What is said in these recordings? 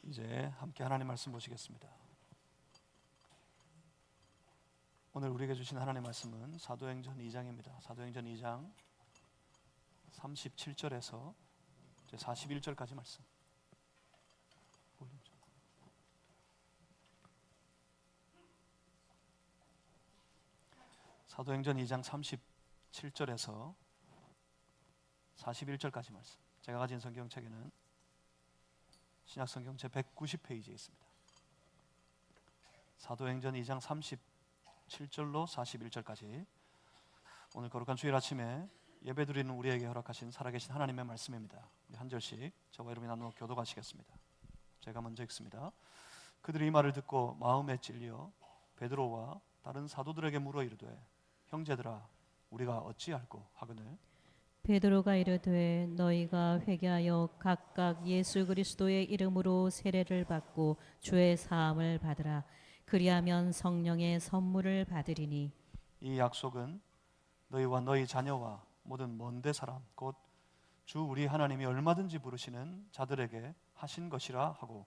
이제 함께 하나님 말씀 보시겠습니다. 오늘 우리에게 주신 하나님의 말씀은 사도행전 2장입니다. 사도행전 2장 37절에서 41절까지 말씀. 사도행전 2장 37절에서 41절까지 말씀. 제가 가진 성경책에는 신약성경 제190페이지에 있습니다. 사도행전 2장 37절로 41절까지 오늘 거룩한 주일 아침에 예배드리는 우리에게 허락하신 살아계신 하나님의 말씀입니다. 우리 한 절씩 저와 여러분이 나누어 교독하시겠습니다. 제가 먼저 읽습니다. 그들이 이 말을 듣고 마음에 찔려 베드로와 다른 사도들에게 물어 이르되 형제들아 우리가 어찌할꼬 하거늘 베드로가 이르되 너희가 회개하여 각각 예수 그리스도의 이름으로 세례를 받고 주의 사함을 받으라. 그리하면 성령의 선물을 받으리니 이 약속은 너희와 너희 자녀와 모든 먼데 사람 곧 주 우리 하나님이 얼마든지 부르시는 자들에게 하신 것이라 하고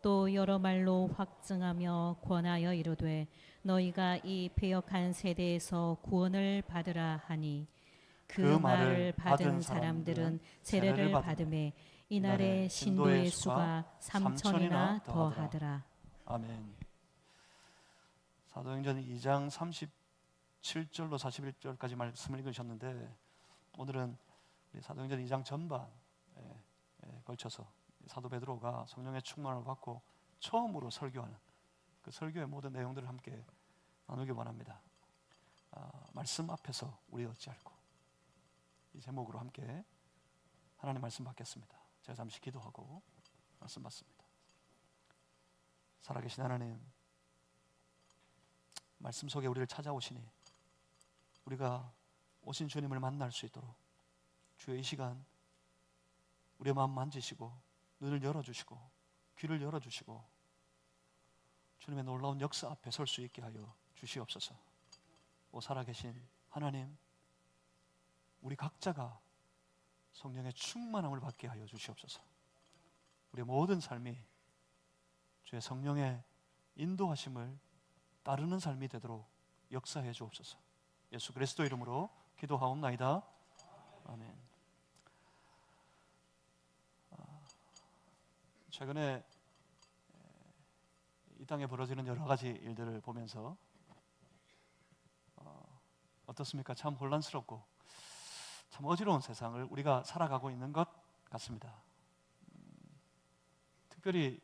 또 여러 말로 확증하며 권하여 이르되 너희가 이 패역한 세대에서 구원을 받으라 하니 그 말을 받은 사람들은 세례를 받음에 이날에 신도의 수가 3천이나 더하더라. 아멘. 사도행전 2장 37절로 41절까지 말씀을 읽으셨는데 오늘은 사도행전 2장 전반에 걸쳐서 사도 베드로가 성령의 충만을 받고 처음으로 설교하는 그 설교의 모든 내용들을 함께 나누기 원합니다. 말씀 앞에서 우리 어찌할꼬 이 제목으로 함께 하나님 말씀 받겠습니다. 제가 잠시 기도하고 말씀 받습니다. 살아계신 하나님, 말씀 속에 우리를 찾아오시니 우리가 오신 주님을 만날 수 있도록 주의 이 시간 우리의 마음 만지시고 눈을 열어주시고 귀를 열어주시고 주님의 놀라운 역사 앞에 설 수 있게 하여 주시옵소서. 오 살아계신 하나님, 우리 각자가 성령의 충만함을 받게 하여 주시옵소서. 우리의 모든 삶이 주의 성령의 인도하심을 따르는 삶이 되도록 역사해 주옵소서. 예수 그리스도 이름으로 기도하옵나이다. 아멘. 최근에 이 땅에 벌어지는 여러 가지 일들을 보면서 어떻습니까? 참 혼란스럽고 참 어지러운 세상을 우리가 살아가고 있는 것 같습니다. 특별히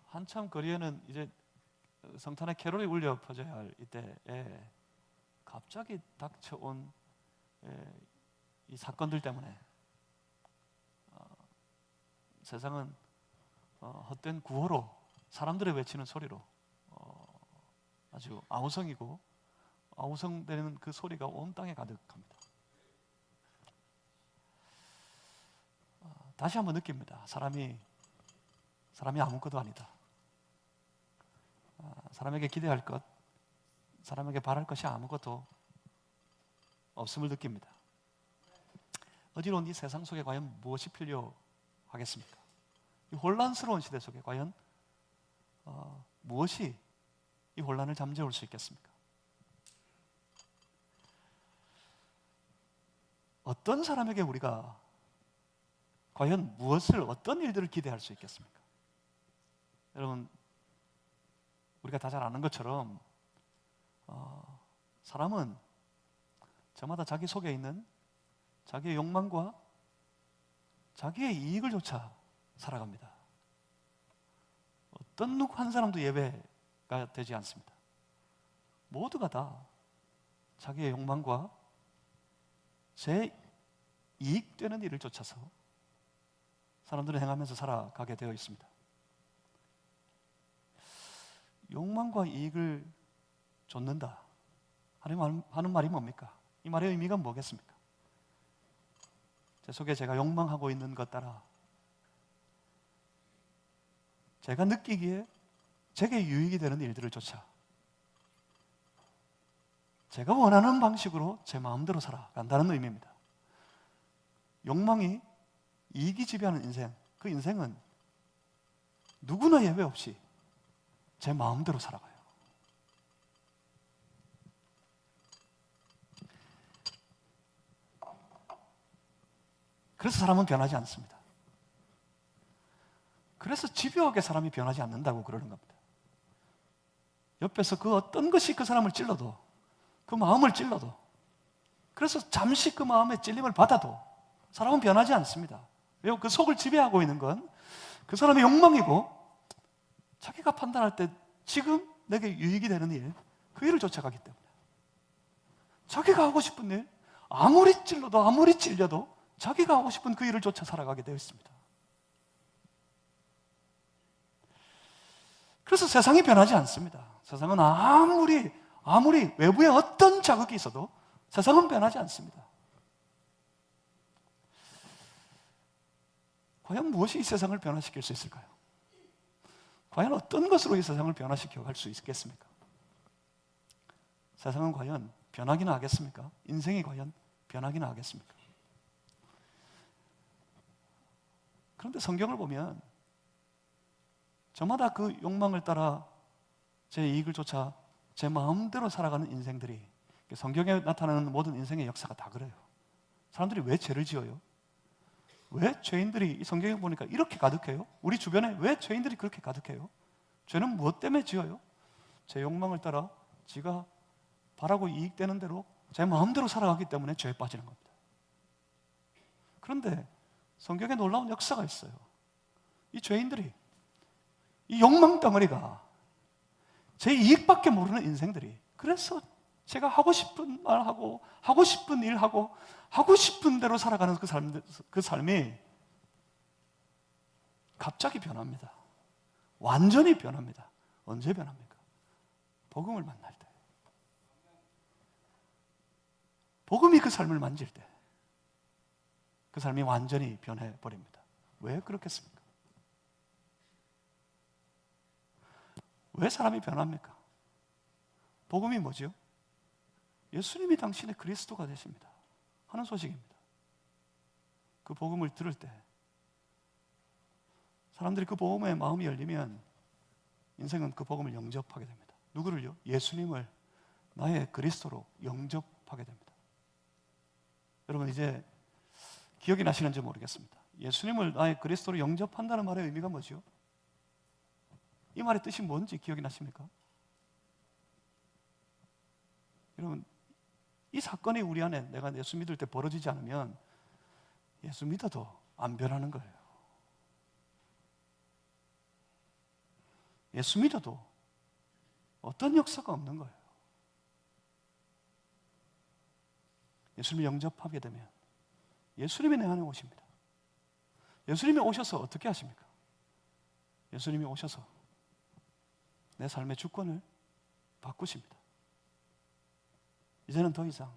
한참 거리에는 이제 성탄의 캐롤이 울려 퍼져야 할 이때에 갑자기 닥쳐온 이 사건들 때문에 세상은 헛된 구호로 사람들의 외치는 소리로 아주 아우성이고 아우성되는 그 소리가 온 땅에 가득합니다. 다시 한번 느낍니다. 사람이 아무것도 아니다. 사람에게 기대할 것, 사람에게 바랄 것이 아무것도 없음을 느낍니다. 어지러운 이 세상 속에 과연 무엇이 필요하겠습니까? 이 혼란스러운 시대 속에 과연 무엇이 이 혼란을 잠재울 수 있겠습니까? 어떤 사람에게 우리가 과연 무엇을 어떤 일들을 기대할 수 있겠습니까? 여러분, 우리가 다 잘 아는 것처럼 사람은 저마다 자기 속에 있는 자기의 욕망과 자기의 이익을 쫓아 살아갑니다. 어떤 누구 한 사람도 예외가 되지 않습니다. 모두가 다 자기의 욕망과 제 이익되는 일을 쫓아서 사람들은 행하면서 살아가게 되어 있습니다. 욕망과 이익을 좇는다 하는 말이 뭡니까? 이 말의 의미가 뭐겠습니까? 제 속에 제가 욕망하고 있는 것 따라 제가 느끼기에 제게 유익이 되는 일들을 쫓아 제가 원하는 방식으로 제 마음대로 살아간다는 의미입니다. 욕망이 이익이 지배하는 인생, 그 인생은 누구나 예외 없이 제 마음대로 살아가요. 그래서 사람은 변하지 않습니다. 그래서 집요하게 사람이 변하지 않는다고 그러는 겁니다. 옆에서 그 어떤 것이 그 사람을 찔러도, 그 마음을 찔러도, 그래서 잠시 그 마음의 찔림을 받아도 사람은 변하지 않습니다. 왜요? 그 속을 지배하고 있는 건 그 사람의 욕망이고, 자기가 판단할 때 지금 내게 유익이 되는 일, 그 일을 쫓아가기 때문에 자기가 하고 싶은 일, 아무리 찔러도 아무리 찔려도 자기가 하고 싶은 그 일을 쫓아 살아가게 되어 있습니다. 그래서 세상이 변하지 않습니다. 세상은 아무리 외부에 어떤 자극이 있어도 세상은 변하지 않습니다. 과연 무엇이 이 세상을 변화시킬 수 있을까요? 과연 어떤 것으로 이 세상을 변화시켜 갈 수 있겠습니까? 세상은 과연 변하기나 하겠습니까? 인생이 과연 변하기나 하겠습니까? 그런데 성경을 보면 저마다 그 욕망을 따라 제 이익을 쫓아 제 마음대로 살아가는 인생들이, 성경에 나타나는 모든 인생의 역사가 다 그래요. 사람들이 왜 죄를 지어요? 왜 죄인들이 이 성경에 보니까 이렇게 가득해요? 우리 주변에 왜 죄인들이 그렇게 가득해요? 죄는 무엇 때문에 지어요? 제 욕망을 따라 지가 바라고 이익되는 대로 제 마음대로 살아가기 때문에 죄에 빠지는 겁니다. 그런데 성경에 놀라운 역사가 있어요. 이 죄인들이, 이 욕망 덩어리가, 제 이익밖에 모르는 인생들이, 그래서 제가 하고 싶은 말 하고 하고 싶은 일 하고 하고 싶은 대로 살아가는 그 삶이 갑자기 변합니다. 완전히 변합니다. 언제 변합니까? 복음을 만날 때, 복음이 그 삶을 만질 때 그 삶이 완전히 변해버립니다. 왜 그렇겠습니까? 왜 사람이 변합니까? 복음이 뭐죠? 예수님이 당신의 그리스도가 되십니다 하는 소식입니다. 그 복음을 들을 때 사람들이 그 복음에 마음이 열리면 인생은 그 복음을 영접하게 됩니다. 누구를요? 예수님을 나의 그리스도로 영접하게 됩니다. 여러분, 이제 기억이 나시는지 모르겠습니다. 예수님을 나의 그리스도로 영접한다는 말의 의미가 뭐죠? 이 말의 뜻이 뭔지 기억이 나십니까? 여러분, 이 사건이 우리 안에 내가 예수 믿을 때 벌어지지 않으면 예수 믿어도 안 변하는 거예요. 예수 믿어도 어떤 역사가 없는 거예요. 예수님을 영접하게 되면 예수님이 내 안에 오십니다. 예수님이 오셔서 어떻게 하십니까? 예수님이 오셔서 내 삶의 주권을 바꾸십니다. 이제는 더 이상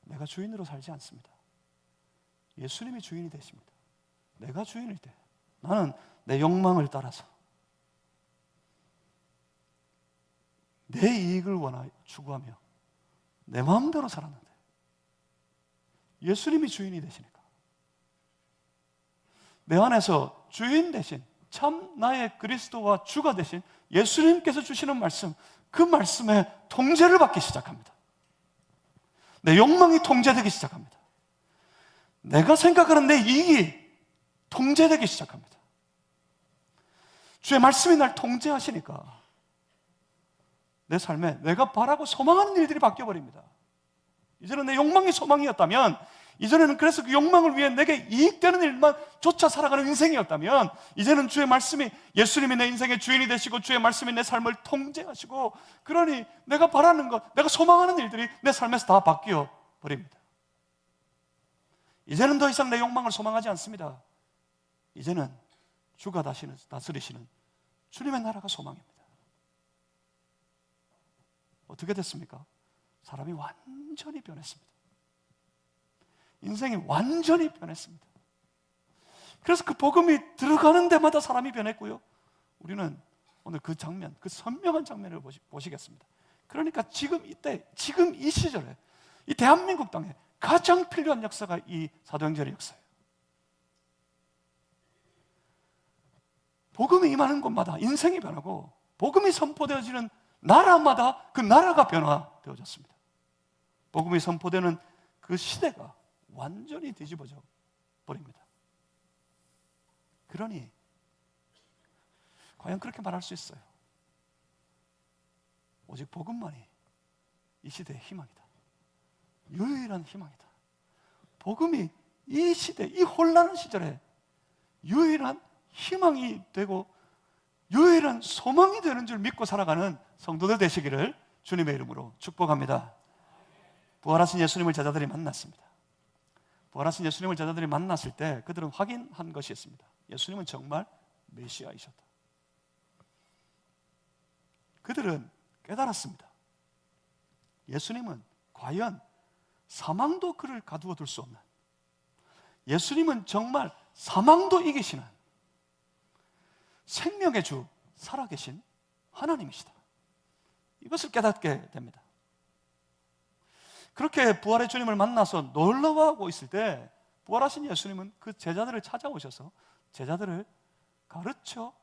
내가 주인으로 살지 않습니다. 예수님이 주인이 되십니다. 내가 주인일 때 나는 내 욕망을 따라서 내 이익을 추구하며 내 마음대로 살았는데 예수님이 주인이 되시니까 내 안에서 주인 대신 참 나의 그리스도와 주가 되신 예수님께서 주시는 말씀, 그 말씀에 통제를 받기 시작합니다. 내 욕망이 통제되기 시작합니다. 내가 생각하는 내 이익이 통제되기 시작합니다. 주의 말씀이 날 통제하시니까 내 삶에 내가 바라고 소망하는 일들이 바뀌어버립니다. 이제는 내 욕망이 소망이었다면, 이전에는 그래서 그 욕망을 위해 내게 이익되는 일만 쫓아 살아가는 인생이었다면, 이제는 주의 말씀이, 예수님이 내 인생의 주인이 되시고 주의 말씀이 내 삶을 통제하시고, 그러니 내가 바라는 것, 내가 소망하는 일들이 내 삶에서 다 바뀌어 버립니다. 이제는 더 이상 내 욕망을 소망하지 않습니다. 이제는 주가 다스리시는 주님의 나라가 소망입니다. 어떻게 됐습니까? 사람이 완전히 변했습니다. 인생이 완전히 변했습니다. 그래서 그 복음이 들어가는 데마다 사람이 변했고요. 우리는 오늘 그 장면, 그 선명한 장면을 보시겠습니다. 그러니까 지금 이때, 지금 이 시절에, 이 대한민국 땅에 가장 필요한 역사가 이 사도행전의 역사예요. 복음이 임하는 곳마다 인생이 변하고 복음이 선포되어지는 나라마다 그 나라가 변화되어졌습니다. 복음이 선포되는 그 시대가 완전히 뒤집어져 버립니다. 그러니 과연 그렇게 말할 수 있어요? 오직 복음만이 이 시대의 희망이다. 유일한 희망이다. 복음이 이 시대, 이 혼란한 시절에 유일한 희망이 되고 유일한 소망이 되는 줄 믿고 살아가는 성도들 되시기를 주님의 이름으로 축복합니다. 부활하신 예수님을 제자들이 만났습니다. 부활하신 예수님을 제자들이 만났을 때 그들은 확인한 것이 있습니다. 예수님은 정말 메시아이셨다. 그들은 깨달았습니다. 예수님은 과연 사망도 그를 가두어 둘 수 없는, 예수님은 정말 사망도 이기시는 생명의 주, 살아계신 하나님이시다. 이것을 깨닫게 됩니다. 그렇게 부활의 주님을 만나서 놀라워하고 있을 때 부활하신 예수님은 그 제자들을 찾아오셔서 제자들을 가르쳐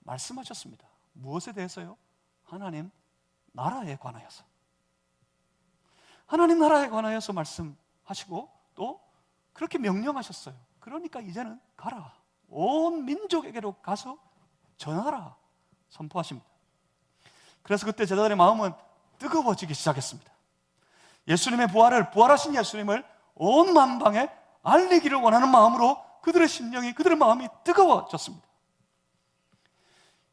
말씀하셨습니다. 무엇에 대해서요? 하나님 나라에 관하여서. 하나님 나라에 관하여서 말씀하시고 또 그렇게 명령하셨어요. 그러니까 이제는 가라. 온 민족에게로 가서 전하라. 선포하십니다. 그래서 그때 제자들의 마음은 뜨거워지기 시작했습니다. 예수님의 부활을, 부활하신 예수님을 온 만방에 알리기를 원하는 마음으로 그들의 심령이, 그들의 마음이 뜨거워졌습니다.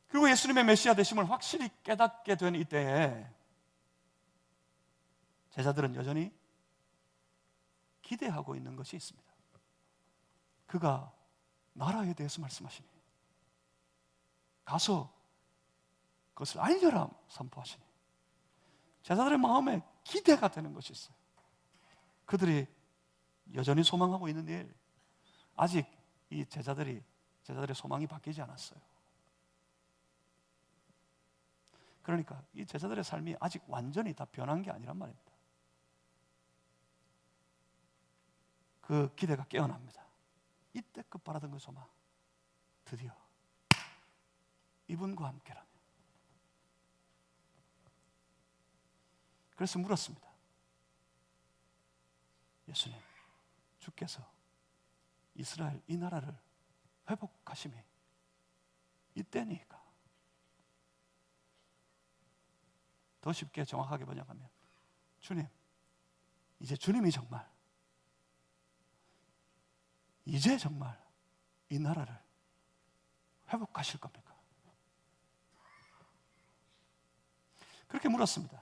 그리고 예수님의 메시아 되심을 확실히 깨닫게 된 이때에 제자들은 여전히 기대하고 있는 것이 있습니다. 그가 나라에 대해서 말씀하시니, 가서 그것을 알려라 선포하시니, 제자들의 마음에 기대가 되는 것이 있어요. 그들이 여전히 소망하고 있는 일, 아직 이 제자들의 소망이 바뀌지 않았어요. 그러니까 이 제자들의 삶이 아직 완전히 다 변한 게 아니란 말입니다. 그 기대가 깨어납니다. 이때껏 바라던 그 소망, 드디어 이분과 함께라면. 그래서 물었습니다. 예수님, 주께서 이스라엘 이 나라를 회복하심이 이때니까? 더 쉽게 정확하게 번역하면, 주님, 이제 주님이 정말, 이제 정말 이 나라를 회복하실 겁니까? 그렇게 물었습니다.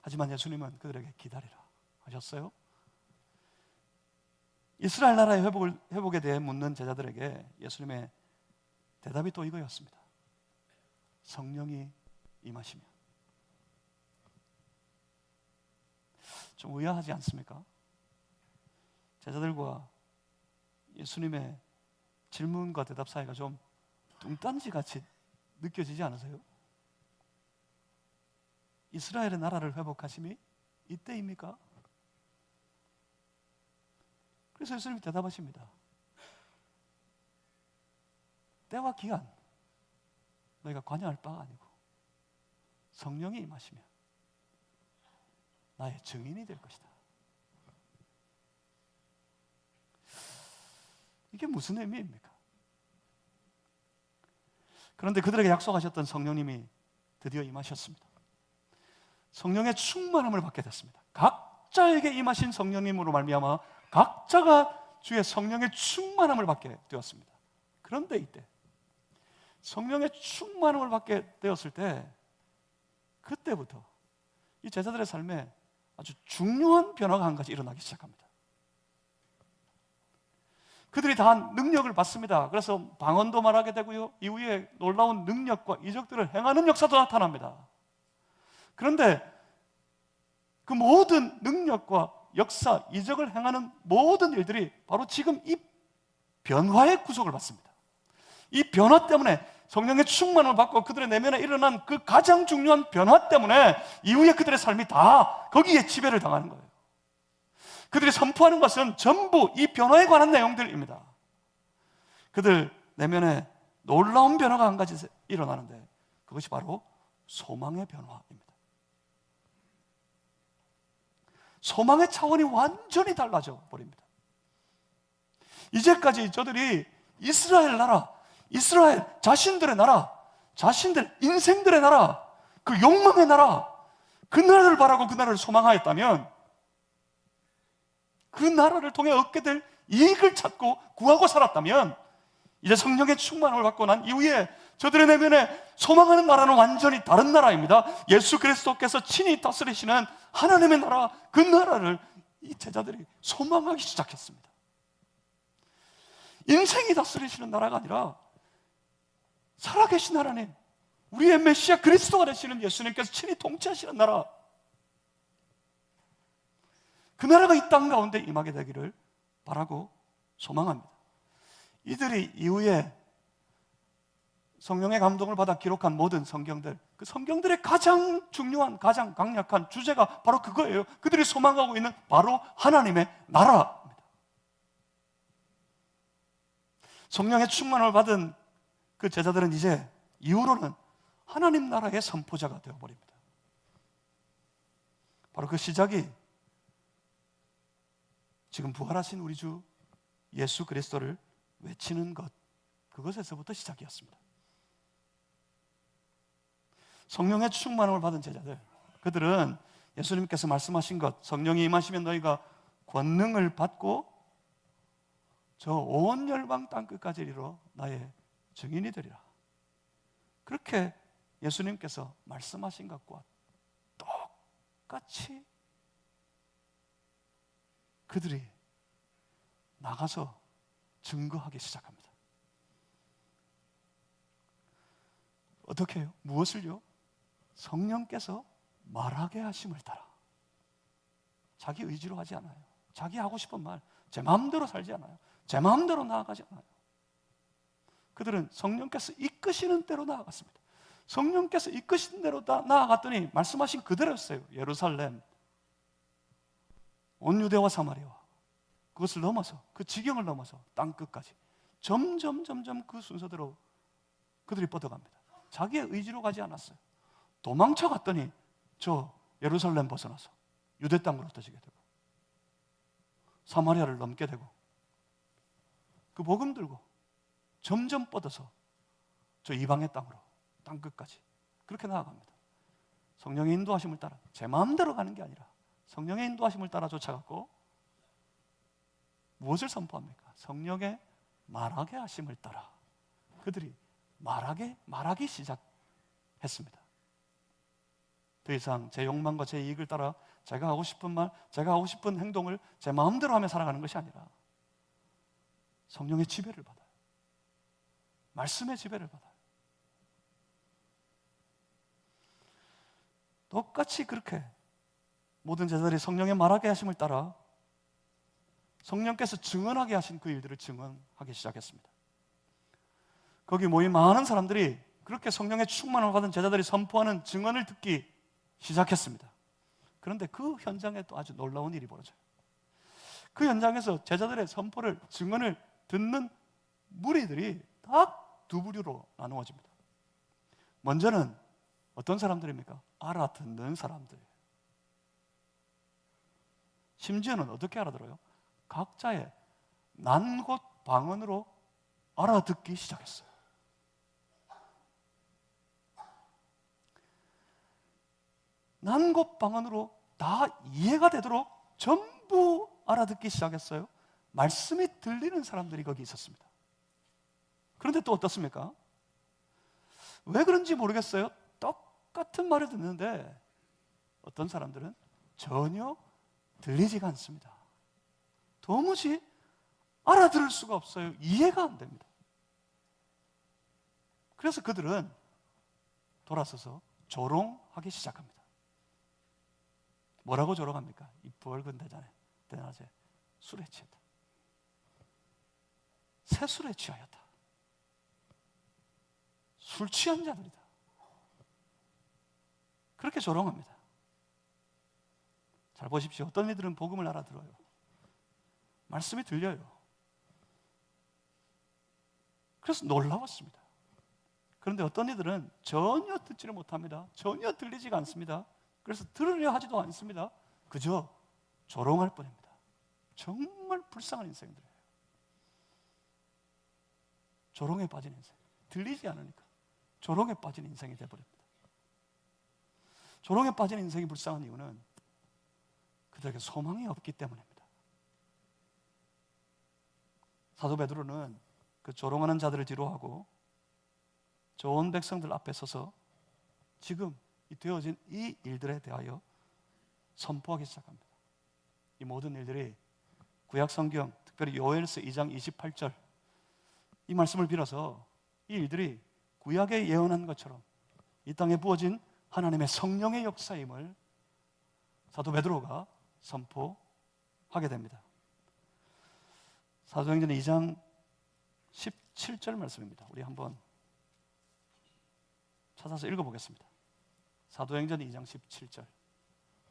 하지만 예수님은 그들에게 기다리라 하셨어요. 이스라엘 나라의 회복에 대해 묻는 제자들에게 예수님의 대답이 또 이거였습니다. 성령이 임하시면. 좀 의아하지 않습니까? 제자들과 예수님의 질문과 대답 사이가 좀 뚱딴지같이 느껴지지 않으세요? 이스라엘의 나라를 회복하심이 이때입니까? 그래서 예수님이 대답하십니다. 때와 기한 너희가 관여할 바가 아니고 성령이 임하시면 나의 증인이 될 것이다. 이게 무슨 의미입니까? 그런데 그들에게 약속하셨던 성령님이 드디어 임하셨습니다. 성령의 충만함을 받게 됐습니다. 각자에게 임하신 성령님으로 말미암아 각자가 주의 성령의 충만함을 받게 되었습니다. 그런데 이때 성령의 충만함을 받게 되었을 때, 그때부터 이 제자들의 삶에 아주 중요한 변화가 한 가지 일어나기 시작합니다. 그들이 다 능력을 받습니다. 그래서 방언도 말하게 되고요, 이후에 놀라운 능력과 이적들을 행하는 역사도 나타납니다. 그런데 그 모든 능력과 역사, 이적을 행하는 모든 일들이 바로 지금 이 변화의 구속을 받습니다. 이 변화 때문에, 성령의 충만을 받고 그들의 내면에 일어난 그 가장 중요한 변화 때문에 이후에 그들의 삶이 다 거기에 지배를 당하는 거예요. 그들이 선포하는 것은 전부 이 변화에 관한 내용들입니다. 그들 내면에 놀라운 변화가 한 가지 일어나는데 그것이 바로 소망의 변화입니다. 소망의 차원이 완전히 달라져 버립니다. 이제까지 저들이 이스라엘 나라, 이스라엘 자신들의 나라, 자신들 인생들의 나라, 그 욕망의 나라, 그 나라를 바라고 그 나라를 소망하였다면 그 나라를 통해 얻게 될 이익을 찾고 구하고 살았다면 이제 성령의 충만을 받고 난 이후에 저들의 내면에 소망하는 나라는 완전히 다른 나라입니다. 예수 그리스도께서 친히 다스리시는 하나님의 나라, 그 나라를 이 제자들이 소망하기 시작했습니다. 인생이 다스리시는 나라가 아니라 살아계신 하나님, 우리의 메시아 그리스도가 되시는 예수님께서 친히 통치하시는 나라, 그 나라가 이 땅 가운데 임하게 되기를 바라고 소망합니다. 이들이 이후에 성령의 감동을 받아 기록한 모든 성경들, 그 성경들의 가장 중요한, 가장 강력한 주제가 바로 그거예요. 그들이 소망하고 있는 바로 하나님의 나라입니다. 성령의 충만을 받은 그 제자들은 이제 이후로는 하나님 나라의 선포자가 되어버립니다. 바로 그 시작이 지금 부활하신 우리 주 예수 그리스도를 외치는 것, 그것에서부터 시작이었습니다. 성령의 충만함을 받은 제자들, 그들은 예수님께서 말씀하신 것, 성령이 임하시면 너희가 권능을 받고 저 온 열방 땅끝까지 이르러 나의 증인이 되리라, 그렇게 예수님께서 말씀하신 것과 똑같이 그들이 나가서 증거하기 시작합니다. 어떻게 해요? 무엇을요? 성령께서 말하게 하심을 따라. 자기 의지로 하지 않아요. 자기 하고 싶은 말, 제 마음대로 살지 않아요. 제 마음대로 나아가지 않아요. 그들은 성령께서 이끄시는 대로 나아갔습니다. 성령께서 이끄신 대로 나아갔더니 말씀하신 그대로였어요. 예루살렘, 온 유대와 사마리아, 그것을 넘어서, 그 지경을 넘어서 땅끝까지 점점 그 순서대로 그들이 뻗어갑니다. 자기의 의지로 가지 않았어요. 도망쳐 갔더니 저 예루살렘 벗어나서 유대 땅으로 흩어지게 되고 사마리아를 넘게 되고 그 복음 들고 점점 뻗어서 저 이방의 땅으로, 땅끝까지 그렇게 나아갑니다. 성령의 인도하심을 따라, 제 마음대로 가는 게 아니라 성령의 인도하심을 따라 쫓아갔고 무엇을 선포합니까? 성령의 말하게 하심을 따라 그들이 말하기 시작했습니다. 더 이상 제 욕망과 제 이익을 따라 제가 하고 싶은 말, 제가 하고 싶은 행동을 제 마음대로 하며 살아가는 것이 아니라 성령의 지배를 받아요. 말씀의 지배를 받아요. 똑같이 그렇게 모든 제자들이 성령의 말하게 하심을 따라 성령께서 증언하게 하신 그 일들을 증언하기 시작했습니다. 거기 모인 많은 사람들이 그렇게 성령의 충만을 받은 제자들이 선포하는 증언을 듣기 시작했습니다. 그런데 그 현장에 또 아주 놀라운 일이 벌어져요. 그 현장에서 제자들의 선포를, 증언을 듣는 무리들이 딱 두 부류로 나누어집니다. 먼저는 어떤 사람들입니까? 알아듣는 사람들. 심지어는 어떻게 알아들어요? 각자의 난 곳 방언으로 알아듣기 시작했어요. 난 곳 방언으로 다 이해가 되도록 전부 알아듣기 시작했어요. 말씀이 들리는 사람들이 거기 있었습니다. 그런데 또 어떻습니까? 왜 그런지 모르겠어요. 똑같은 말을 듣는데 어떤 사람들은 전혀 들리지가 않습니다. 도무지 알아들을 수가 없어요. 이해가 안 됩니다. 그래서 그들은 돌아서서 조롱하기 시작합니다. 뭐라고 조롱합니까? 이 붉은 대낮에 술에 취했다. 새술에 취하였다. 술 취한 자들이다. 그렇게 조롱합니다. 잘 보십시오. 어떤 이들은 복음을 알아들어요. 말씀이 들려요. 그래서 놀라웠습니다. 그런데 어떤 이들은 전혀 듣지를 못합니다. 전혀 들리지가 않습니다. 그래서 들으려 하지도 않습니다. 그저 조롱할 뿐입니다. 정말 불쌍한 인생들이에요. 조롱에 빠진 인생. 들리지 않으니까 조롱에 빠진 인생이 되어버립니다. 조롱에 빠진 인생이 불쌍한 이유는 그들에게 소망이 없기 때문입니다. 사도 베드로는 그 조롱하는 자들을 뒤로하고 좋은 백성들 앞에 서서 지금 되어진 이 일들에 대하여 선포하기 시작합니다. 이 모든 일들이 구약 성경, 특별히 요엘서 2장 28절 이 말씀을 빌어서 이 일들이 구약에 예언한 것처럼 이 땅에 부어진 하나님의 성령의 역사임을 사도 베드로가 선포하게 됩니다. 사도행전 2장 17절 말씀입니다. 우리 한번 찾아서 읽어보겠습니다. 사도행전 2장 17절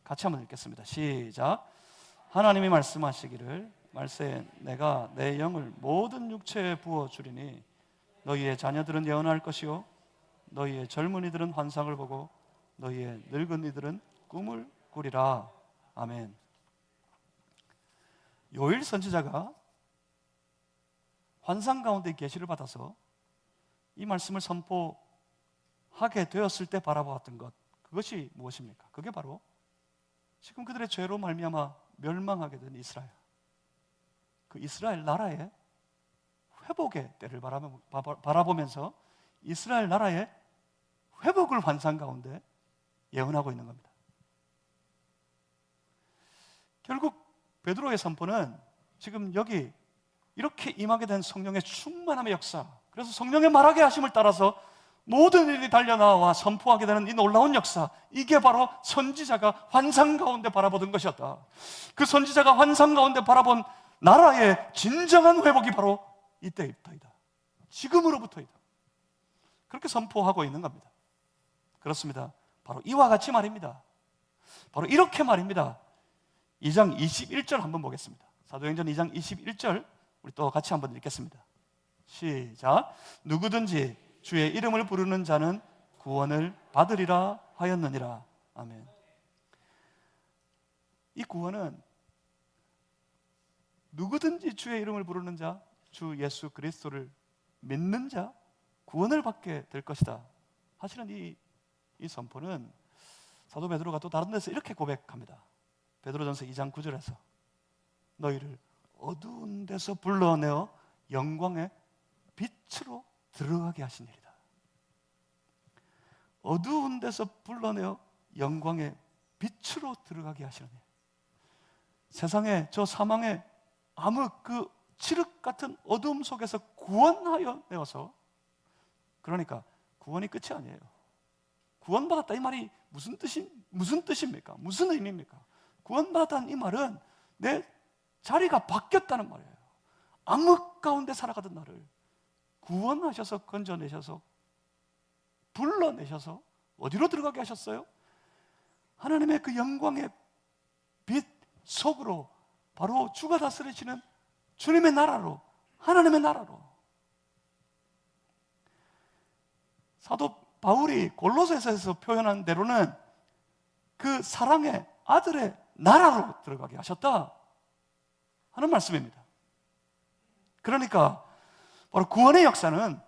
같이 한번 읽겠습니다. 시작. 하나님이 말씀하시기를 말세 내가 내 영을 모든 육체에 부어주리니 너희의 자녀들은 예언할 것이요 너희의 젊은이들은 환상을 보고 너희의 늙은이들은 꿈을 꾸리라. 아멘. 요엘 선지자가 환상 가운데 계시를 받아서 이 말씀을 선포하게 되었을 때 바라보았던 것, 그것이 무엇입니까? 그게 바로 지금 그들의 죄로 말미암아 멸망하게 된 이스라엘, 그 이스라엘 나라의 회복의 때를 바라보면서 이스라엘 나라의 회복을 환상 가운데 예언하고 있는 겁니다. 결국 베드로의 선포는 지금 여기 이렇게 임하게 된 성령의 충만함의 역사, 그래서 성령의 말하게 하심을 따라서 모든 일이 달려나와 선포하게 되는 이 놀라운 역사, 이게 바로 선지자가 환상 가운데 바라보던 것이었다. 그 선지자가 환상 가운데 바라본 나라의 진정한 회복이 바로 이때부터이다. 지금으로부터이다. 그렇게 선포하고 있는 겁니다. 그렇습니다. 바로 이와 같이 말입니다. 바로 이렇게 말입니다. 2장 21절 한번 보겠습니다. 사도행전 2장 21절 우리 또 같이 한번 읽겠습니다. 시작. 누구든지 주의 이름을 부르는 자는 구원을 받으리라 하였느니라. 아멘. 이 구원은 누구든지 주의 이름을 부르는 자, 주 예수 그리스도를 믿는 자, 구원을 받게 될 것이다 하시는 이 선포는 사도 베드로가 또 다른 데서 이렇게 고백합니다. 베드로전서 2장 9절에서 너희를 어두운 데서 불러내어 영광의 빛으로 들어가게 하신 일이다. 어두운 데서 불러내어 영광의 빛으로 들어가게 하시는 일. 세상에 저 사망의 암흑 그 칠흑 같은 어두움 속에서 구원하여 내어서, 그러니까 구원이 끝이 아니에요. 구원받았다 이 말이 무슨 뜻입니까? 무슨 의미입니까? 구원받았다는 이 말은 내 자리가 바뀌었다는 말이에요. 암흑 가운데 살아가던 나를 구원하셔서 건져내셔서 불러내셔서 어디로 들어가게 하셨어요? 하나님의 그 영광의 빛 속으로, 바로 주가 다스리시는 주님의 나라로, 하나님의 나라로. 사도 바울이 골로새서에서 표현한 대로는 그 사랑의 아들의 나라로 들어가게 하셨다 하는 말씀입니다. 그러니까 바로 구원의 역사는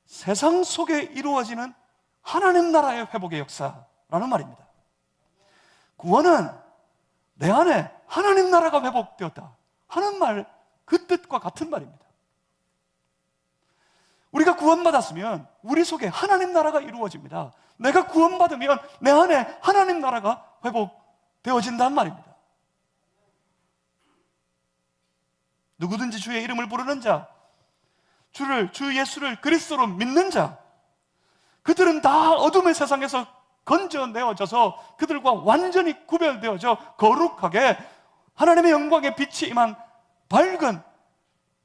세상 속에 이루어지는 하나님 나라의 회복의 역사라는 말입니다. 구원은 내 안에 하나님 나라가 회복되었다 하는 말, 그 뜻과 같은 말입니다. 우리가 구원받았으면 우리 속에 하나님 나라가 이루어집니다. 내가 구원받으면 내 안에 하나님 나라가 회복되어진다는 말입니다. 누구든지 주의 이름을 부르는 자, 주 예수를 그리스도로 믿는 자, 그들은 다 어둠의 세상에서 건져내어져서 그들과 완전히 구별되어져 거룩하게 하나님의 영광의 빛이 임한 밝은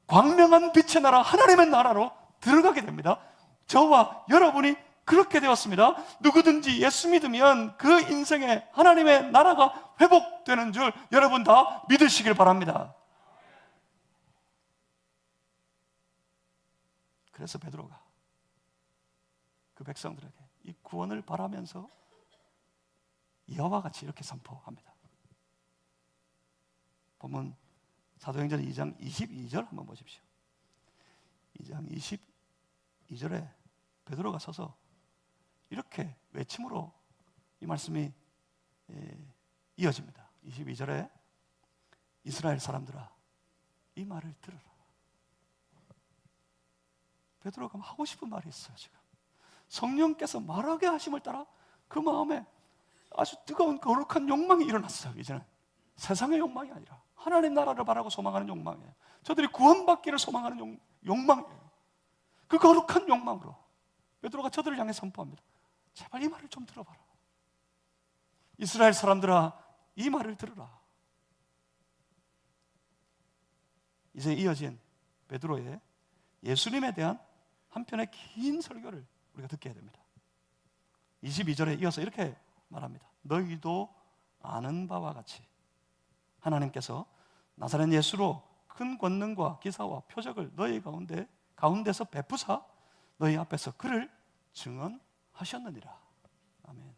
광명한 빛의 나라, 하나님의 나라로 들어가게 됩니다. 저와 여러분이 그렇게 되었습니다. 누구든지 예수 믿으면 그 인생에 하나님의 나라가 회복되는 줄 여러분 다 믿으시길 바랍니다. 그래서 베드로가 그 백성들에게 이 구원을 바라면서 이와 같이 이렇게 선포합니다. 본문 사도행전 2장 22절 한번 보십시오. 2장 22절에 베드로가 서서 이렇게 외침으로 이 말씀이 이어집니다. 22절에 이스라엘 사람들아 이 말을 들으라. 베드로가 하고 싶은 말이 있어요. 지금 성령께서 말하게 하심을 따라 그 마음에 아주 뜨거운 거룩한 욕망이 일어났어요. 이제는 세상의 욕망이 아니라 하나님 나라를 바라고 소망하는 욕망이에요. 저들이 구원받기를 소망하는 욕망이에요. 그 거룩한 욕망으로 베드로가 저들을 향해 선포합니다. 제발 이 말을 좀 들어봐라. 이스라엘 사람들아 이 말을 들으라. 이제 이어진 베드로의 예수님에 대한 한편의 긴 설교를 우리가 듣게 됩니다. 22절에 이어서 이렇게 말합니다. 너희도 아는 바와 같이 하나님께서 나사렛 예수로 큰 권능과 기사와 표적을 너희 가운데서 베푸사 너희 앞에서 그를 증언하셨느니라. 아멘.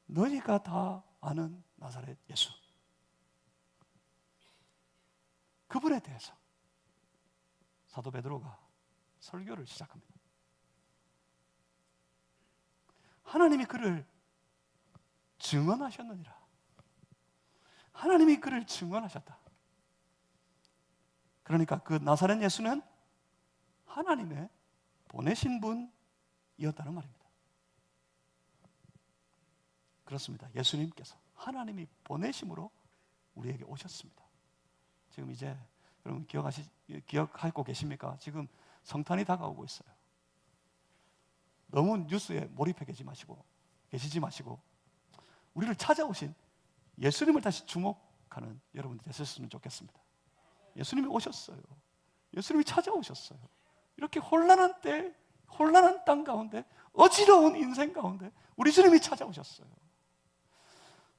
너희가 다 아는 나사렛 예수, 그분에 대해서 사도 베드로가 설교를 시작합니다. 하나님이 그를 증언하셨느니라. 하나님이 그를 증언하셨다. 그러니까 그 나사렛 예수는 하나님의 보내신 분이었다는 말입니다. 그렇습니다. 예수님께서 하나님이 보내심으로 우리에게 오셨습니다. 지금 이제 여러분 기억하고 계십니까? 지금 성탄이 다가오고 있어요. 너무 뉴스에 몰입해 계시지 마시고 우리를 찾아오신 예수님을 다시 주목하는 여러분들이 되셨으면 좋겠습니다. 예수님이 오셨어요. 예수님이 찾아오셨어요. 이렇게 혼란한 때, 혼란한 땅 가운데, 어지러운 인생 가운데 우리 주님이 찾아오셨어요.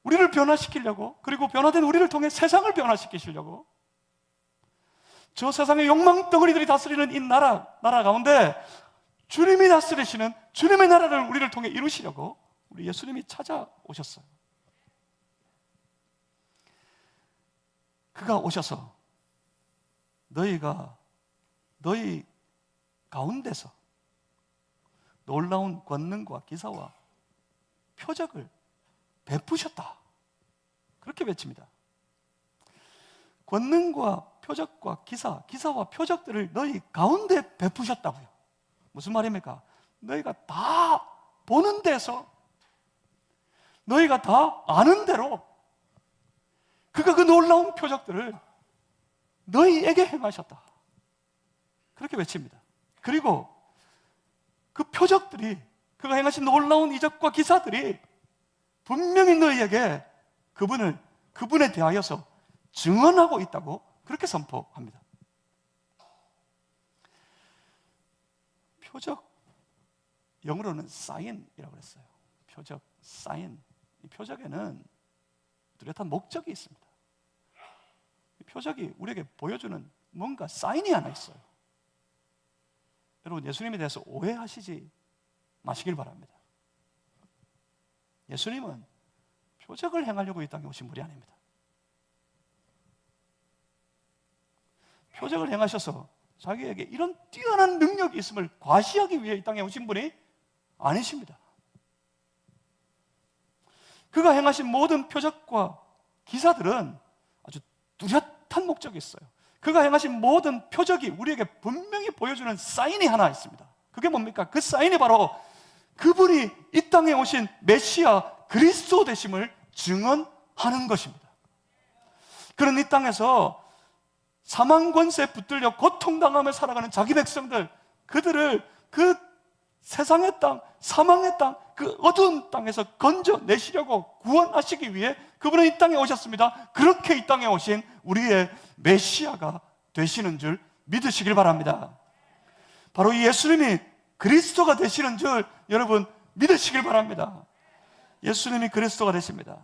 우리를 변화시키려고, 그리고 변화된 우리를 통해 세상을 변화시키시려고, 저 세상의 욕망 덩어리들이 다스리는 이 나라 가운데 주님이 다스리시는 주님의 나라를 우리를 통해 이루시려고 우리 예수님이 찾아오셨어요. 그가 오셔서 너희 가운데서 놀라운 권능과 기사와 표적을 베푸셨다. 그렇게 외칩니다. 권능과 표적과 기사와 표적들을 너희 가운데 베푸셨다고요. 무슨 말입니까? 너희가 다 보는 데서, 너희가 다 아는 대로 그가 그 놀라운 표적들을 너희에게 행하셨다. 그렇게 외칩니다. 그리고 그 표적들이, 그가 행하신 놀라운 이적과 기사들이 분명히 너희에게 그분에 대하여서 증언하고 있다고 그렇게 선포합니다. 표적, 영어로는 사인이라고 그랬어요. 표적, 사인. 이 표적에는 뚜렷한 목적이 있습니다. 이 표적이 우리에게 보여주는 뭔가 사인이 하나 있어요. 여러분, 예수님에 대해서 오해하시지 마시길 바랍니다. 예수님은 표적을 행하려고 이 땅에 오신 분이 아닙니다. 표적을 행하셔서 자기에게 이런 뛰어난 능력이 있음을 과시하기 위해 이 땅에 오신 분이 아니십니다. 그가 행하신 모든 표적과 기사들은 아주 뚜렷한 목적이 있어요. 그가 행하신 모든 표적이 우리에게 분명히 보여주는 사인이 하나 있습니다. 그게 뭡니까? 그 사인이 바로 그분이 이 땅에 오신 메시아 그리스도 되심을 증언하는 것입니다. 그런 이 땅에서 사망 권세에 붙들려 고통당하며 살아가는 자기 백성들, 그들을 그 세상의 땅, 사망의 땅, 그 어두운 땅에서 건져내시려고 구원하시기 위해 그분은 이 땅에 오셨습니다. 그렇게 이 땅에 오신 우리의 메시아가 되시는 줄 믿으시길 바랍니다. 바로 이 예수님이 그리스도가 되시는 줄 여러분 믿으시길 바랍니다. 예수님이 그리스도가 되십니다.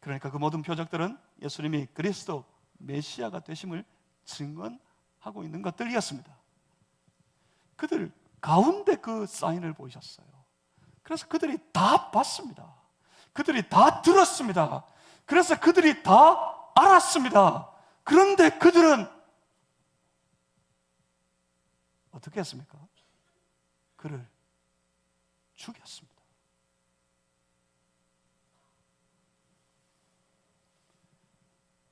그러니까 그 모든 표적들은 예수님이 그리스도, 메시아가 되심을 증언하고 있는 것들이었습니다. 그들 가운데 그 사인을 보이셨어요. 그래서 그들이 다 봤습니다. 그들이 다 들었습니다. 그래서 그들이 다 알았습니다. 그런데 그들은 어떻게 했습니까? 그를 죽였습니다.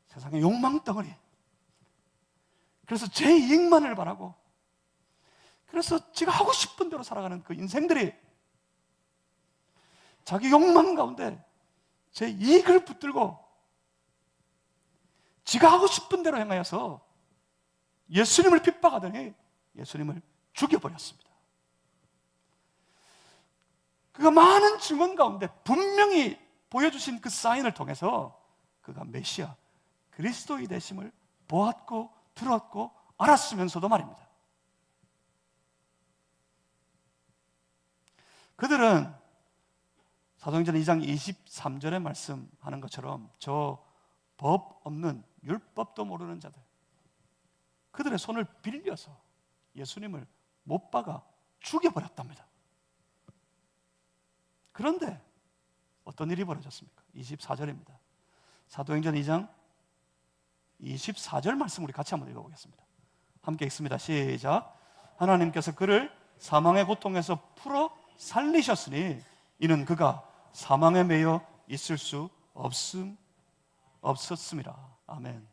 세상의 욕망 덩어리. 그래서 제 이익만을 바라고, 그래서 지가 하고 싶은 대로 살아가는 그 인생들이 자기 욕망 가운데 제 이익을 붙들고 지가 하고 싶은 대로 행하여서 예수님을 핍박하더니 예수님을 죽여버렸습니다. 그가 많은 증언 가운데 분명히 보여주신 그 사인을 통해서 그가 메시아, 그리스도의 되심을 보았고 들었고 알았으면서도 말입니다. 그들은 사도행전 2장 23절에 말씀하는 것처럼 저 법 없는 율법도 모르는 자들, 그들의 손을 빌려서 예수님을 못 박아 죽여버렸답니다. 그런데 어떤 일이 벌어졌습니까? 24절입니다. 사도행전 2장 24절 말씀 우리 같이 한번 읽어보겠습니다. 함께 읽습니다. 시작. 하나님께서 그를 사망의 고통에서 풀어 살리셨으니 이는 그가 사망에 매여 있을 수 없었습니다. 아멘.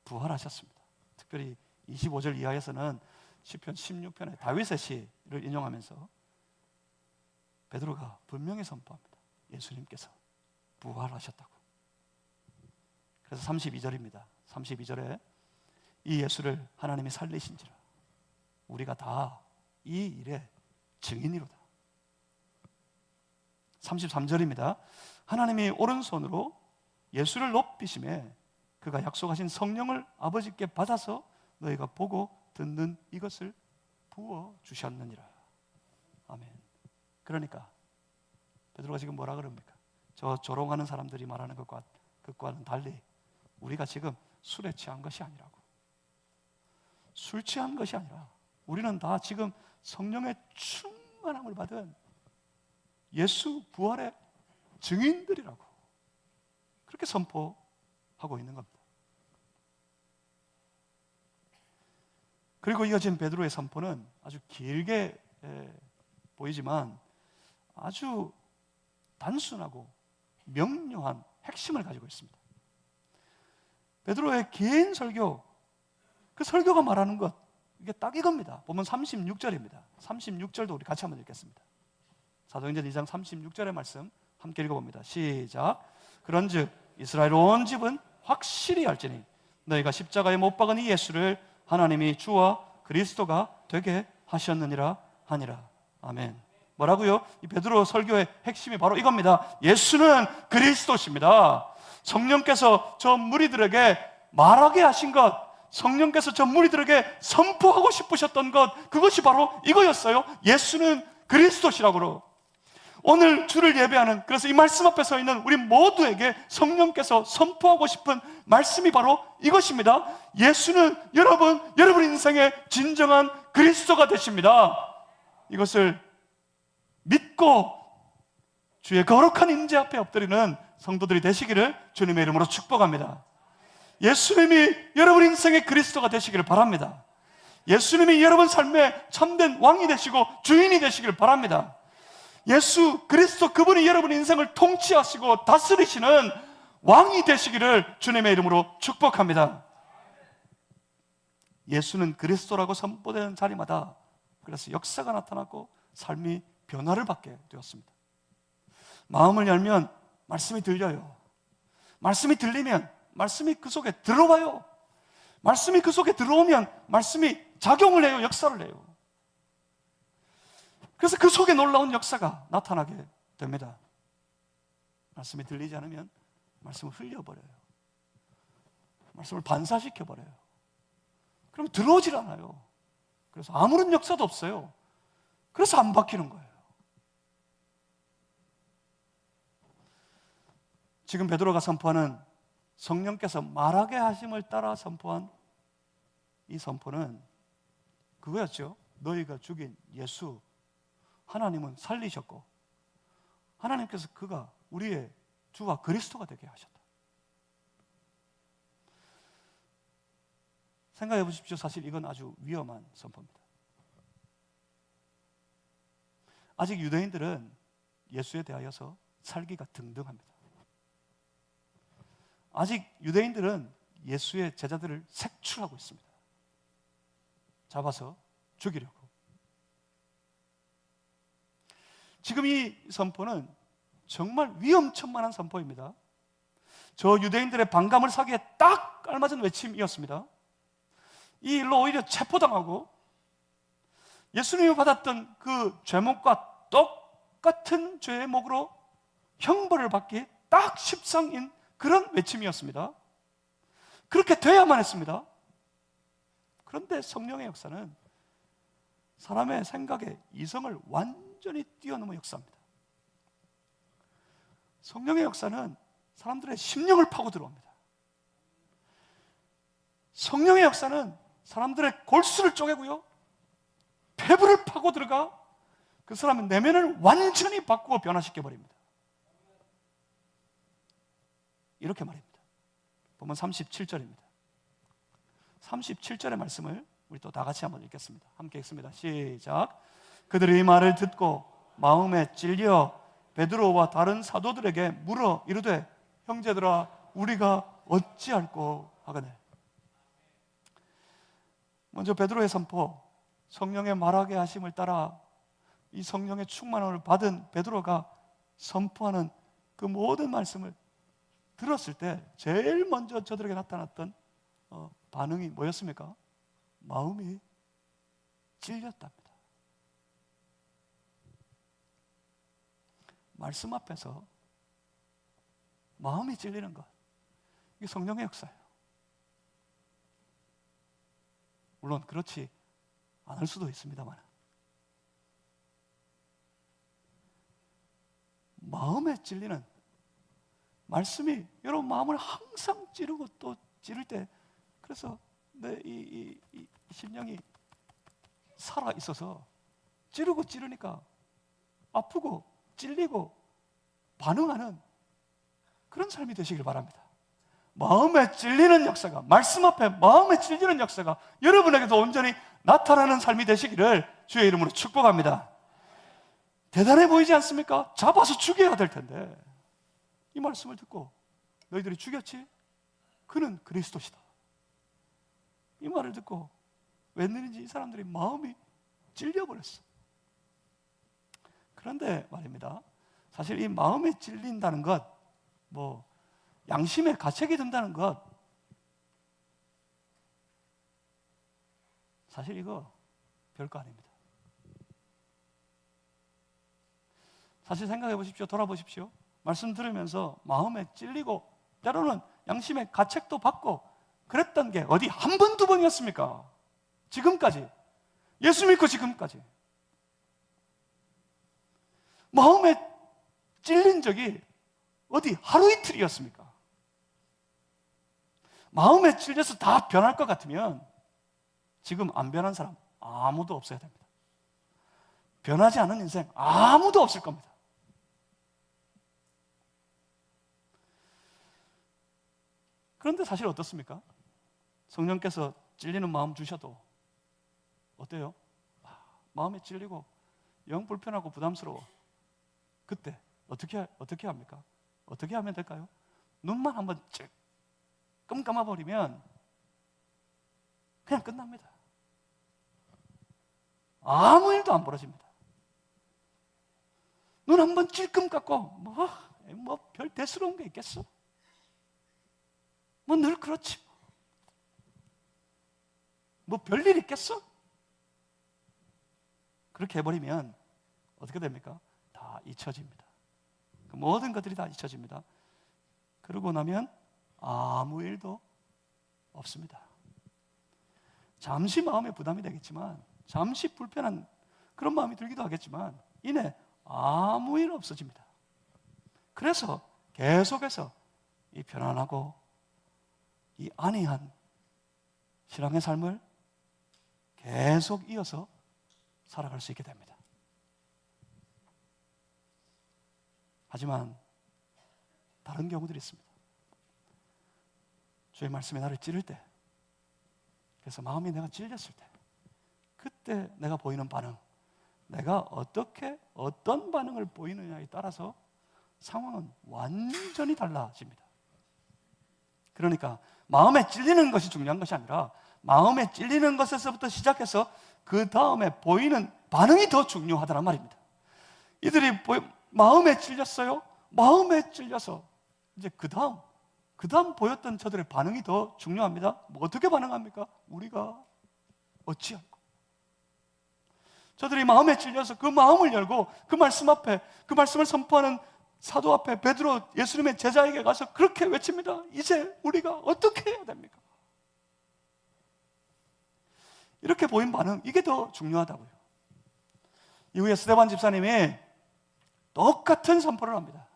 부활하셨습니다. 특별히 25절 이하에서는 시편 16편의 다윗의 시를 인용하면서 베드로가 분명히 선포합니다. 예수님께서 부활하셨다고. 그래서 32절입니다. 32절에 이 예수를 하나님이 살리신지라 우리가 다 이 일의 증인이로다. 33절입니다. 하나님이 오른손으로 예수를 높이심에 그가 약속하신 성령을 아버지께 받아서 너희가 보고 듣는 이것을 부어주셨느니라. 아멘. 그러니까 베드로가 지금 뭐라 그럽니까? 저 조롱하는 사람들이 말하는 것과는 달리 우리가 지금 술에 취한 것이 아니라고. 술 취한 것이 아니라 우리는 다 지금 성령의 충만함을 받은 예수 부활의 증인들이라고 그렇게 선포하고 있는 겁니다. 그리고 이어진 베드로의 선포는 아주 길게 보이지만 아주 단순하고 명료한 핵심을 가지고 있습니다. 베드로의 긴 설교, 그 설교가 말하는 것, 이게 딱 이겁니다. 보면 36절입니다. 36절도 우리 같이 한번 읽겠습니다. 사도행전 2장 36절의 말씀 함께 읽어봅니다. 시작. 그런즉 이스라엘 온 집은 확실히 알지니 너희가 십자가에 못 박은 이 예수를 하나님이 주와 그리스도가 되게 하셨느니라 하니라. 아멘. 뭐라고요? 이 베드로 설교의 핵심이 바로 이겁니다. 예수는 그리스도십니다. 성령께서 저 무리들에게 말하게 하신 것, 성령께서 저 무리들에게 선포하고 싶으셨던 것, 그것이 바로 이거였어요. 예수는 그리스도시라고. 오늘 주를 예배하는, 그래서 이 말씀 앞에 서 있는 우리 모두에게 성령께서 선포하고 싶은 말씀이 바로 이것입니다. 예수는 여러분 인생의 진정한 그리스도가 되십니다. 이것을 믿고 주의 거룩한 임재 앞에 엎드리는 성도들이 되시기를 주님의 이름으로 축복합니다. 예수님이 여러분 인생의 그리스도가 되시기를 바랍니다. 예수님이 여러분 삶의 참된 왕이 되시고 주인이 되시기를 바랍니다. 예수 그리스도 그분이 여러분 인생을 통치하시고 다스리시는 왕이 되시기를 주님의 이름으로 축복합니다. 예수는 그리스도라고 선포되는 자리마다 그래서 역사가 나타났고 삶이 변화를 받게 되었습니다. 마음을 열면 말씀이 들려요. 말씀이 들리면 말씀이 그 속에 들어와요. 말씀이 그 속에 들어오면 말씀이 작용을 해요. 역사를 해요. 그래서 그 속에 놀라운 역사가 나타나게 됩니다. 말씀이 들리지 않으면 말씀을 흘려버려요. 말씀을 반사시켜버려요. 그럼 들어오질 않아요. 그래서 아무런 역사도 없어요. 그래서 안 바뀌는 거예요. 지금 베드로가 선포하는 성령께서 말하게 하심을 따라 선포한 이 선포는 그거였죠. 너희가 죽인 예수, 하나님은 살리셨고 하나님께서 그가 우리의 주와 그리스도가 되게 하셨다. 생각해 보십시오. 사실 이건 아주 위험한 선포입니다. 아직 유대인들은 예수에 대하여서 살기가 등등합니다. 아직 유대인들은 예수의 제자들을 색출하고 있습니다. 잡아서 죽이려고. 지금 이 선포는 정말 위험천만한 선포입니다. 저 유대인들의 반감을 사기에 딱 알맞은 외침이었습니다. 이 일로 오히려 체포당하고 예수님이 받았던 그 죄목과 똑같은 죄목으로 형벌을 받기에 딱 십상인 그런 외침이었습니다. 그렇게 돼야만 했습니다. 그런데 성령의 역사는 사람의 생각의 이성을 완전히 뛰어넘은 역사입니다. 성령의 역사는 사람들의 심령을 파고 들어옵니다. 성령의 역사는 사람들의 골수를 쪼개고요, 폐부를 파고 들어가 그 사람의 내면을 완전히 바꾸어 변화시켜 버립니다. 이렇게 말입니다. 보면 37절입니다. 37절의 말씀을 우리 또 다 같이 한번 읽겠습니다. 함께 읽습니다. 시작. 그들이 이 말을 듣고 마음에 찔려 베드로와 다른 사도들에게 물어 이르되 형제들아 우리가 어찌할꼬 하거늘. 먼저 베드로의 선포, 성령의 말하게 하심을 따라 이 성령의 충만함을 받은 베드로가 선포하는 그 모든 말씀을 들었을 때 제일 먼저 저들에게 나타났던 반응이 뭐였습니까? 마음이 찔렸답니다. 말씀 앞에서 마음이 찔리는 것, 이게 성령의 역사예요. 물론 그렇지 않을 수도 있습니다만 마음에 찔리는 말씀이 여러분 마음을 항상 찌르고 또 찌를 때, 그래서 내 이 심령이 살아 있어서 찌르고 찌르니까 아프고 찔리고 반응하는 그런 삶이 되시길 바랍니다. 마음에 찔리는 역사가, 말씀 앞에 마음에 찔리는 역사가 여러분에게도 온전히 나타나는 삶이 되시기를 주의 이름으로 축복합니다. 대단해 보이지 않습니까? 잡아서 죽여야 될 텐데 이 말씀을 듣고 너희들이 죽였지? 그는 그리스도시다. 이 말을 듣고 웬일인지 이 사람들이 마음이 찔려버렸어. 그런데 말입니다, 사실 이 마음에 찔린다는 것, 뭐 양심에 가책이 든다는 것, 사실 이거 별거 아닙니다. 사실 생각해 보십시오. 돌아보십시오. 말씀 들으면서 마음에 찔리고 때로는 양심에 가책도 받고 그랬던 게 어디 한 번, 두 번이었습니까? 지금까지, 예수 믿고 지금까지 마음에 찔린 적이 어디 하루 이틀이었습니까? 마음에 찔려서 다 변할 것 같으면 지금 안 변한 사람 아무도 없어야 됩니다. 변하지 않은 인생 아무도 없을 겁니다. 그런데 사실 어떻습니까? 성령께서 찔리는 마음 주셔도 어때요? 마음에 찔리고 영 불편하고 부담스러워. 그때 어떻게 합니까? 어떻게 하면 될까요? 눈만 한번 찔끔 감아버리면 그냥 끝납니다. 아무 일도 안 벌어집니다. 눈 한번 찔끔 감고 뭐 별 대수로운 게 있겠어? 뭐 늘 그렇지. 뭐 별일 있겠어? 그렇게 해버리면 어떻게 됩니까? 다 잊혀집니다. 그 모든 것들이 다 잊혀집니다. 그러고 나면 아무 일도 없습니다. 잠시 마음에 부담이 되겠지만, 잠시 불편한 그런 마음이 들기도 하겠지만 이내 아무 일 없어집니다. 그래서 계속해서 이 편안하고 이 안이한 신앙의 삶을 계속 이어서 살아갈 수 있게 됩니다. 하지만 다른 경우들이 있습니다. 주의 말씀이 나를 찌를 때, 그래서 마음이 내가 찔렸을 때, 그때 내가 보이는 반응, 내가 어떤 반응을 보이느냐에 따라서 상황은 완전히 달라집니다. 그러니까 마음에 찔리는 것이 중요한 것이 아니라 마음에 찔리는 것에서부터 시작해서 그 다음에 보이는 반응이 더 중요하다는 말입니다. 이들이 마음에 찔렸어요. 마음에 찔려서 이제 그 다음 보였던 저들의 반응이 더 중요합니다. 뭐 어떻게 반응합니까? 우리가 어찌할까? 저들이 마음에 찔려서 그 마음을 열고 그 말씀 앞에, 그 말씀을 선포하는 사도 앞에 베드로 예수님의 제자에게 가서 그렇게 외칩니다. 이제 우리가 어떻게 해야 됩니까? 이렇게 보인 반응, 이게 더 중요하다고요. 이후에 스데반 집사님이 똑같은 선포를 합니다.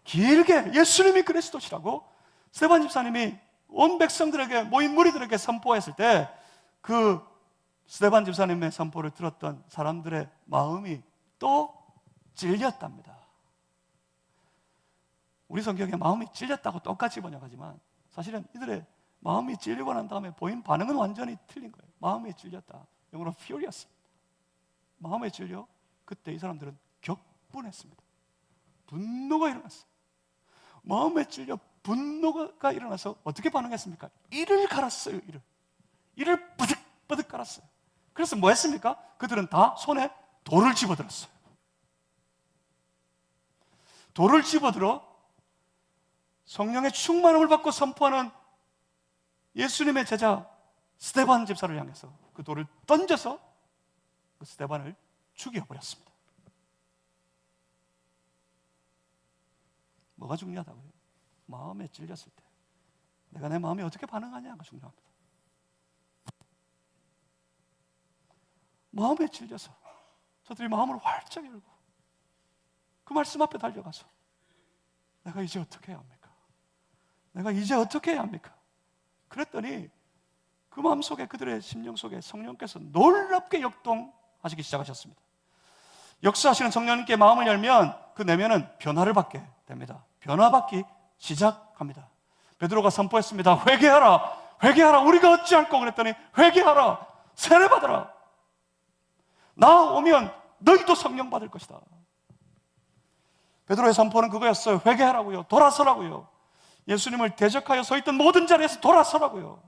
길게 예수님이 그리스도시라고 스데반 집사님이 온 백성들에게, 모인 무리들에게 선포했을 때 그 스데반 집사님의 선포를 들었던 사람들의 마음이 또 찔렸답니다. 우리 성경에 마음이 찔렸다고 똑같이 번역하지만 사실은 이들의 마음이 찔리고 난 다음에 보인 반응은 완전히 틀린 거예요. 마음이 찔렸다. 영어로 furious. 마음에 찔려 그때 이 사람들은 격분했습니다. 분노가 일어났어요. 마음에 찔려 분노가 일어나서 어떻게 반응했습니까? 이를 갈았어요. 이를 버득버득 갈았어요. 그래서 뭐 했습니까? 그들은 다 손에 돌을 집어들었어요. 돌을 집어들어 성령의 충만함을 받고 선포하는 예수님의 제자 스데반 집사를 향해서 그 돌을 던져서 그 스데반을 죽여버렸습니다. 뭐가 중요하다고요? 마음에 찔렸을 때 내가 내 마음이 어떻게 반응하냐가 중요합니다. 마음에 찔려서 저들이 마음을 활짝 열고 그 말씀 앞에 달려가서 내가 이제 어떻게 해야 합니까? 내가 이제 어떻게 해야 합니까? 그랬더니 그 마음속에, 그들의 심령 속에 성령께서 놀랍게 역동하시기 시작하셨습니다. 역사하시는 성령님께 마음을 열면 그 내면은 변화를 받게 됩니다. 변화받기 시작합니다. 베드로가 선포했습니다. 회개하라, 회개하라. 우리가 어찌할꼬 그랬더니 회개하라, 세례받아라. 나 오면 너희도 성령 받을 것이다. 베드로의 선포는 그거였어요. 회개하라고요. 돌아서라고요. 예수님을 대적하여 서있던 모든 자리에서 돌아서라고요.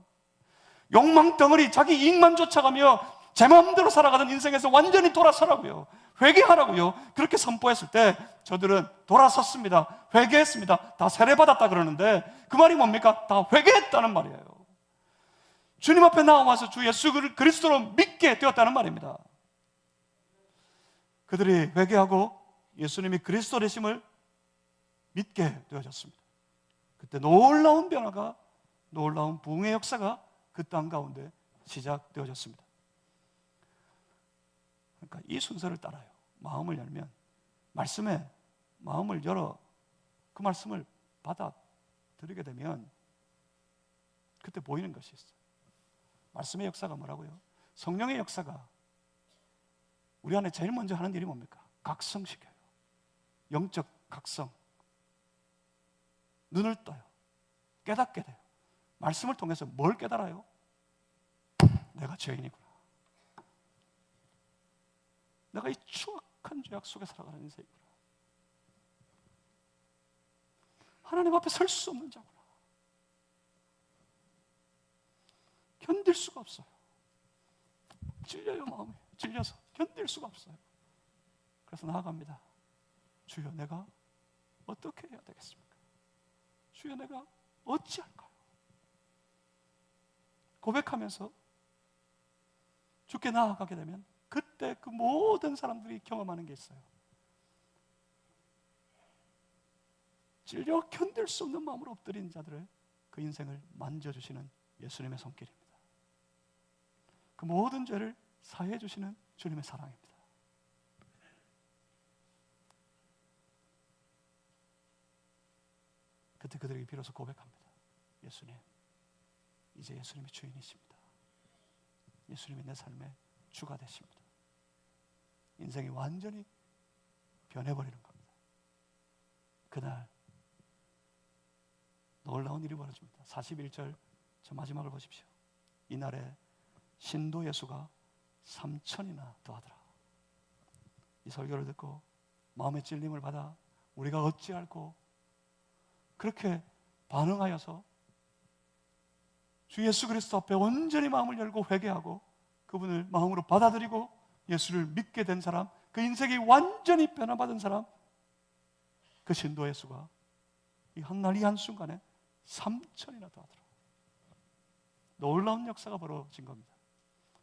욕망 덩어리, 자기 이익만 쫓아가며 제 마음대로 살아가던 인생에서 완전히 돌아서라고요. 회개하라고요. 그렇게 선포했을 때 저들은 돌아섰습니다. 회개했습니다. 다 세례받았다 그러는데 그 말이 뭡니까? 다 회개했다는 말이에요. 주님 앞에 나와서 주 예수 그리스도로 믿게 되었다는 말입니다. 그들이 회개하고 예수님이 그리스도 되심을 믿게 되어졌습니다. 그때 놀라운 변화가, 놀라운 부흥의 역사가 그 땅 가운데 시작되어졌습니다. 그러니까 이 순서를 따라요. 마음을 열면, 말씀에 마음을 열어 그 말씀을 받아들이게 되면 그때 보이는 것이 있어요. 말씀의 역사가 뭐라고요? 성령의 역사가 우리 안에 제일 먼저 하는 일이 뭡니까? 각성시켜요. 영적 각성. 눈을 떠요. 깨닫게 돼요. 말씀을 통해서 뭘 깨달아요? 내가 죄인이구나. 내가 이 추악한 죄악 속에 살아가는 인생이구나. 하나님 앞에 설 수 없는 자구나. 견딜 수가 없어요. 찔려요, 마음이. 찔려서 견딜 수가 없어요. 그래서 나아갑니다. 주여, 내가 어떻게 해야 되겠습니까? 주여, 내가 어찌할까요? 고백하면서 주께 나아가게 되면 그때 그 모든 사람들이 경험하는 게 있어요. 찔려 견딜 수 없는 마음으로 엎드린 자들을 그 인생을 만져주시는 예수님의 손길입니다. 그 모든 죄를 사해해 주시는 주님의 사랑입니다. 그때 그들에게 비로소 고백합니다. 예수님, 이제 예수님이 주인이십니다. 예수님이 내 삶의 주가 되십니다. 인생이 완전히 변해버리는 겁니다. 그날 놀라운 일이 벌어집니다. 41절 저 마지막을 보십시오. 이날에 신도 예수가 3천이나 더하더라. 이 설교를 듣고 마음의 찔림을 받아 우리가 어찌할꼬 그렇게 반응하여서 주 예수 그리스도 앞에 온전히 마음을 열고 회개하고 그분을 마음으로 받아들이고 예수를 믿게 된 사람, 그 인생이 완전히 변화받은 사람, 그 신도 예수가 이 한날 이 한순간에 3천이나 더하더라. 놀라운 역사가 벌어진 겁니다.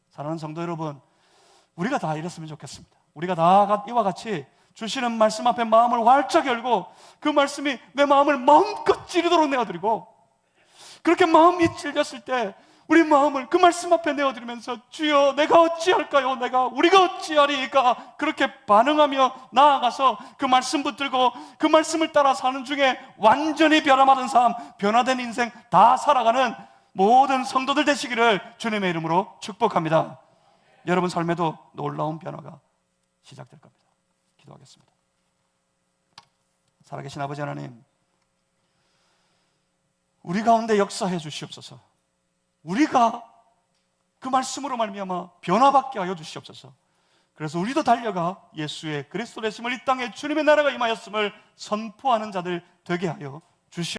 사랑하는 성도 여러분, 우리가 다 이랬으면 좋겠습니다. 우리가 다 이와 같이 주시는 말씀 앞에 마음을 활짝 열고 그 말씀이 내 마음을 마음껏 찌르도록 내어드리고, 그렇게 마음이 찔렸을 때 우리 마음을 그 말씀 앞에 내어드리면서 주여 내가 어찌할까요? 우리가 어찌하리까? 그렇게 반응하며 나아가서 그 말씀 붙들고 그 말씀을 따라 사는 중에 완전히 변화받은 삶, 변화된 인생 다 살아가는 모든 성도들 되시기를 주님의 이름으로 축복합니다. 여러분 삶에도 놀라운 변화가 시작될 겁니다. 기도하겠습니다. 살아계신 아버지 하나님, 우리 가운데 역사해 주시옵소서. 우리가 그 말씀으로 말미암아 변화받게 하여 주시옵소서. 그래서 우리도 달려가 예수의 그리스도 되심을 이 땅에 주님의 나라가 임하였음을 선포하는 자들 되게 하여 주시옵소서.